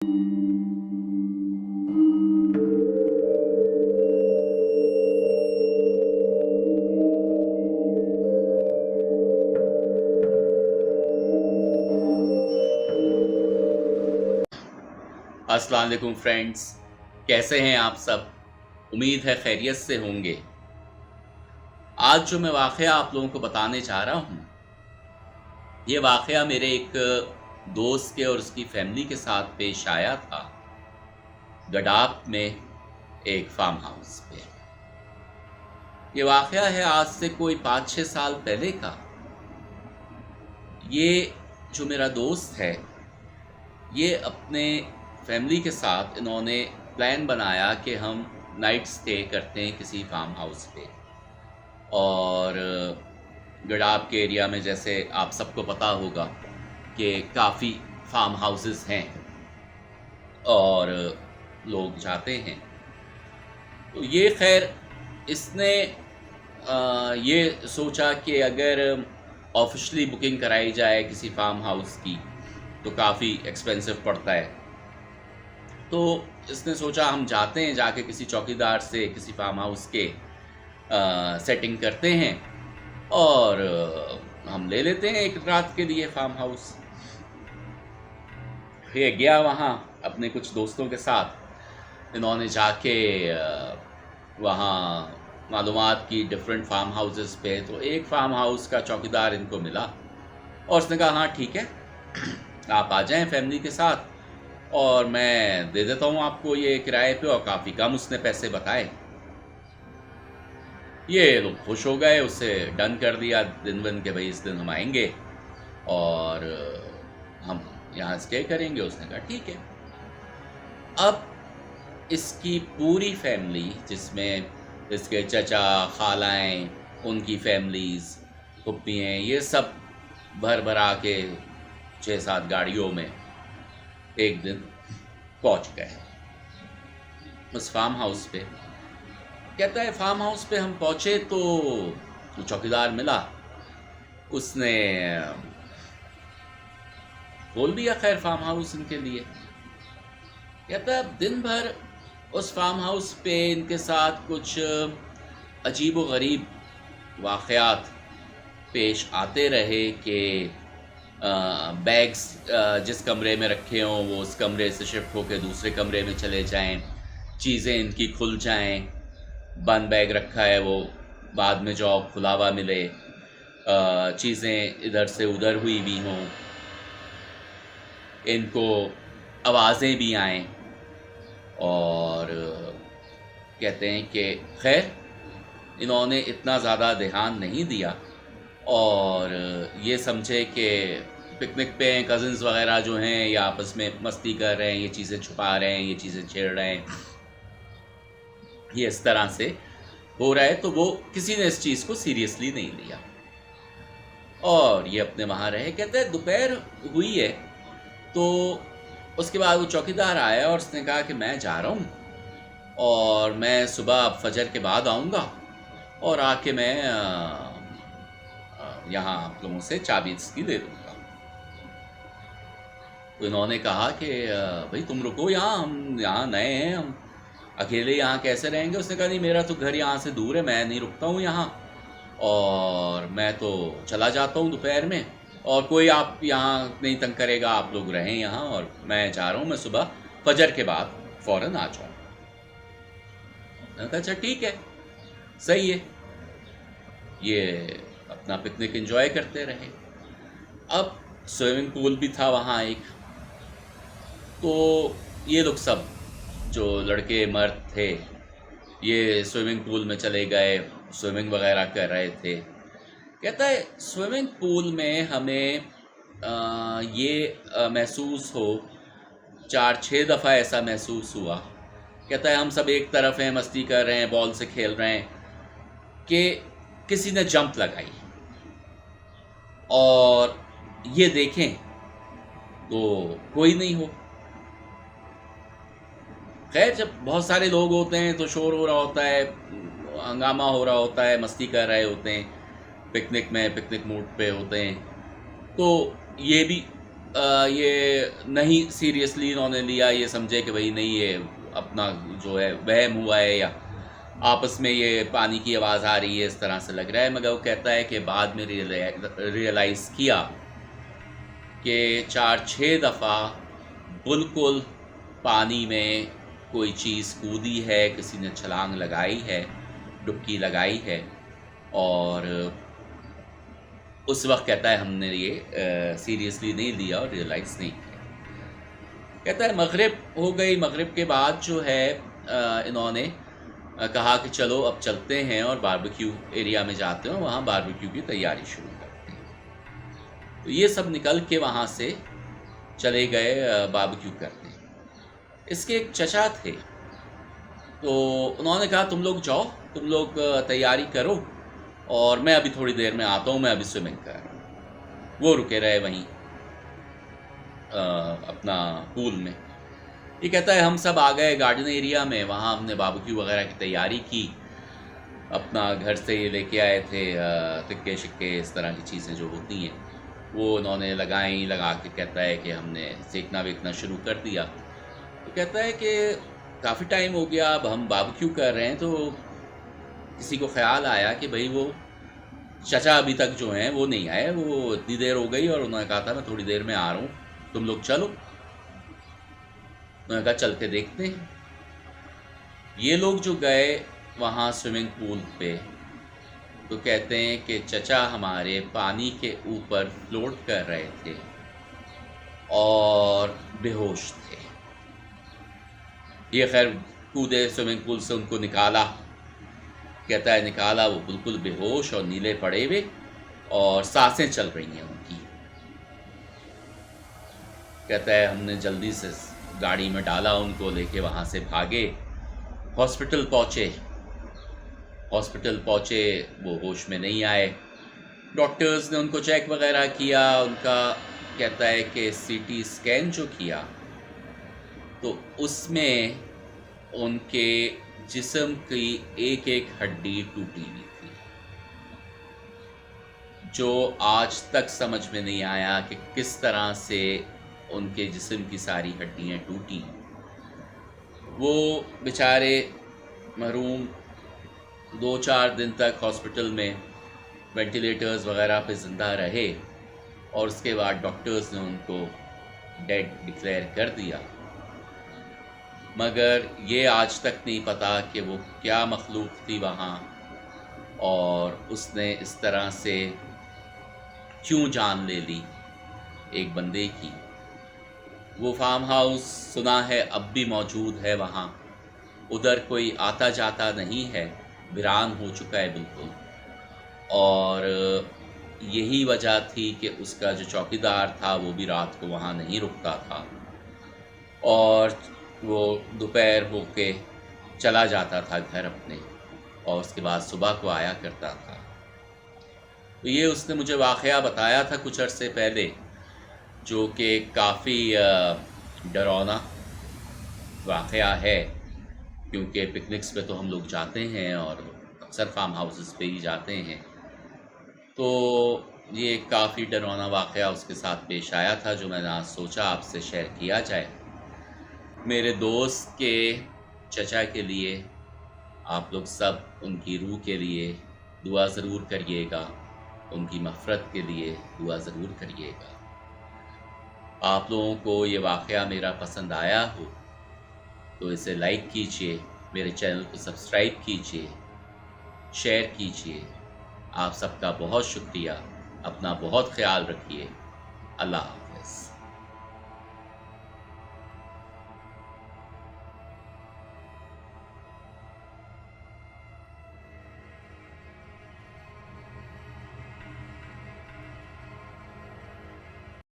अस्सलाम वालेकुम फ्रेंड्स, कैसे हैं आप सब? उम्मीद है खैरियत से होंगे। आज जो मैं वाक़या आप लोगों को बताने जा रहा हूँ, ये वाक़या मेरे एक दोस्त के और उसकी फैमिली के साथ पेश आया था, गडाप में एक फार्म हाउस पे। ये वाक़या है आज से कोई 5-6 साल पहले का। ये जो मेरा दोस्त है, ये अपने फैमिली के साथ इन्होंने प्लान बनाया कि हम नाइट स्टे करते हैं किसी फार्म हाउस पे। और गडाप के एरिया में जैसे आप सबको पता होगा कि काफ़ी फार्म हाउसेस हैं और लोग जाते हैं। तो ये खैर इसने ये सोचा कि अगर ऑफिशियली बुकिंग कराई जाए किसी फार्म हाउस की तो काफ़ी एक्सपेंसिव पड़ता है। तो इसने सोचा हम जाते हैं, जाके किसी चौकीदार से किसी फार्म हाउस के सेटिंग करते हैं और हम ले लेते हैं एक रात के लिए फार्म हाउस। ये गया वहाँ अपने कुछ दोस्तों के साथ। इन्होंने जाके वहाँ मालूमात की डिफरेंट फार्म हाउसेस पे। तो एक फार्म हाउस का चौकीदार इनको मिला और उसने कहा हाँ ठीक है, आप आ जाएं फैमिली के साथ और मैं दे देता हूँ आपको ये किराए पे। और काफ़ी कम उसने पैसे बताए। ये लोग खुश हो गए, उससे डन कर दिया दिन बन के भाई इस दिन हम आएंगे और हम यहाँ स्टे करेंगे। उसने कहा ठीक है। अब इसकी पूरी फैमिली, जिसमें इसके चचा खालाएँ, उनकी फैमिलीज़, फुप्पियाँ, ये सब भर भरा के 6-7 गाड़ियों में एक दिन पहुँच गए उस फार्म हाउस पे। कहता है फार्म हाउस पे हम पहुँचे तो चौकीदार मिला। उसने खोल दिया खैर फार्म हाउस इनके लिए। कहता है दिन भर उस फार्म हाउस पे इनके साथ कुछ अजीब व गरीब वाक़यात पेश आते रहे कि बैग्स जिस कमरे में रखे हों वो उस कमरे से शिफ्ट होकर दूसरे कमरे में चले जाएं, चीज़ें इनकी खुल जाएं, बंद बैग रखा है वो बाद में जो खुला हुआ मिले, चीज़ें इधर से उधर हुई भी हों, इनको आवाज़ें भी आएँ। और कहते हैं कि खैर इन्होंने इतना ज़्यादा ध्यान नहीं दिया और ये समझे कि पिकनिक पे कज़िन्स वगैरह जो हैं या आपस में मस्ती कर रहे हैं, ये चीज़ें छुपा रहे हैं, ये चीज़ें छेड़ रहे हैं, ये इस तरह से हो रहा है। तो वो किसी ने इस चीज़ को सीरियसली नहीं लिया और ये अपने वहाँ रहे। कहते हैं दोपहर हुई है तो उसके बाद वो चौकीदार आया और उसने कहा कि मैं जा रहा हूँ और मैं सुबह फजर के बाद आऊँगा और आके मैं यहाँ आप लोगों से चाबी इसकी ले दूँगा। तो इन्होंने कहा कि भाई तुम रुको यहाँ, हम यहाँ नए हैं, हम अकेले यहाँ कैसे रहेंगे। उसने कहा नहीं, मेरा तो घर यहाँ से दूर है, मैं नहीं रुकता हूँ यहाँ और मैं तो चला जाता हूँ दोपहर में और कोई आप यहाँ नहीं तंग करेगा, आप लोग रहें यहाँ और मैं जा रहा हूँ, मैं सुबह फजर के बाद फ़ौरन आ जाऊँ। अच्छा ठीक है, सही है। ये अपना पिकनिक एंजॉय करते रहे। अब स्विमिंग पूल भी था वहाँ एक। तो ये लोग सब जो लड़के मर्द थे ये स्विमिंग पूल में चले गए, स्विमिंग वगैरह कर रहे थे। कहता है स्विमिंग पूल में हमें ये महसूस हो 4-6 दफ़ा ऐसा महसूस हुआ। कहता है हम सब एक तरफ हैं, मस्ती कर रहे हैं, बॉल से खेल रहे हैं कि किसी ने जंप लगाई और ये देखें तो कोई नहीं हो। खैर जब बहुत सारे लोग होते हैं तो शोर हो रहा होता है, हंगामा हो रहा होता है, मस्ती कर रहे होते हैं, पिकनिक में पिकनिक मूड पे होते हैं। तो ये भी ये नहीं सीरियसली इन्होंने लिया, ये समझे कि भाई नहीं ये अपना जो है वहम हुआ है या आपस में ये पानी की आवाज़ आ रही है, इस तरह से लग रहा है। मगर वो कहता है कि बाद में रियलाइज़ किया कि 4-6 दफ़ा बिल्कुल पानी में कोई चीज़ कूदी है, किसी ने छलांग लगाई है, डुबकी लगाई है। और उस वक्त कहता है हमने ये सीरियसली नहीं लिया और रियलाइज़ नहीं किया। कहता है मगरिब हो गई, मगरिब के बाद जो है इन्होंने कहा कि चलो अब चलते हैं और बारबेक्यू एरिया में जाते हैं, वहाँ बारबेक्यू की तैयारी शुरू करते हैं। तो ये सब निकल के वहाँ से चले गए बारबेक्यू करने। इसके एक चचा थे, तो उन्होंने कहा तुम लोग जाओ, तुम लोग तैयारी करो और मैं अभी थोड़ी देर में आता हूँ, मैं अभी स्विमिंग कर रहा हूँ। वो रुके रहे वहीं अपना पूल में। ये कहता है हम सब आ गए गार्डन एरिया में, वहाँ हमने बारबेक्यू वगैरह की तैयारी की। अपना घर से ये लेके आए थे टिक्के शिक्के, इस तरह की चीज़ें जो होती हैं वो उन्होंने लगा के कहता है कि हमने सेकना वेकना शुरू कर दिया। तो कहता है कि काफ़ी टाइम हो गया, अब हम बारबेक्यू कर रहे हैं, तो किसी को ख्याल आया कि भाई वो चचा अभी तक जो हैं वो नहीं आए, वो इतनी देर हो गई और उन्होंने कहा था मैं थोड़ी देर में आ रहा हूँ, तुम लोग चलो। उन्होंने कहा चल के देखते हैं। ये लोग जो गए वहाँ स्विमिंग पूल पे, तो कहते हैं कि चचा हमारे पानी के ऊपर फ्लोट कर रहे थे और बेहोश थे। ये खैर कूदे स्विमिंग पूल से, उनको निकाला। कहता है निकाला, वो बिल्कुल बेहोश और नीले पड़े हुए और सांसें चल रही हैं उनकी। कहता है हमने जल्दी से गाड़ी में डाला, उनको लेके वहाँ से भागे, हॉस्पिटल पहुँचे। वो होश में नहीं आए। डॉक्टर्स ने उनको चेक वगैरह किया। उनका कहता है कि सीटी स्कैन जो किया तो उसमें उनके जिस्म की एक एक हड्डी टूटी हुई थी, जो आज तक समझ में नहीं आया कि किस तरह से उनके जिस्म की सारी हड्डियाँ टूटी। वो बेचारे महरूम 2-4 दिन तक हॉस्पिटल में वेंटिलेटर्स वगैरह पे ज़िंदा रहे और उसके बाद डॉक्टर्स ने उनको डेड डिक्लेयर कर दिया। मगर ये आज तक नहीं पता कि वो क्या मखलूक थी वहाँ और उसने इस तरह से क्यों जान ले ली एक बंदे की। वो फार्म हाउस सुना है अब भी मौजूद है वहाँ, उधर कोई आता जाता नहीं है, वीरान हो चुका है बिल्कुल। और यही वजह थी कि उसका जो चौकीदार था वो भी रात को वहाँ नहीं रुकता था और वो दोपहर होके चला जाता था घर अपने और उसके बाद सुबह को आया करता था। तो ये उसने मुझे वाक़या बताया था कुछ अरसे पहले, जो कि काफ़ी डरावना वाक़या है, क्योंकि पिकनिक्स पे तो हम लोग जाते हैं और अक्सर फार्म हाउसेस पे ही जाते हैं। तो ये काफ़ी डरावना वाक़या उसके साथ पेश आया था, जो मैंने आज सोचा आपसे शेयर किया जाए। मेरे दोस्त के चचा के लिए आप लोग सब उनकी रूह के लिए दुआ ज़रूर करिएगा, उनकी मग़फ़िरत के लिए दुआ ज़रूर करिएगा। आप लोगों को ये वाक़या मेरा पसंद आया हो तो इसे लाइक कीजिए, मेरे चैनल को सब्सक्राइब कीजिए, शेयर कीजिए। आप सबका बहुत शुक्रिया। अपना बहुत ख्याल रखिए। अल्लाह हाफ़िज़।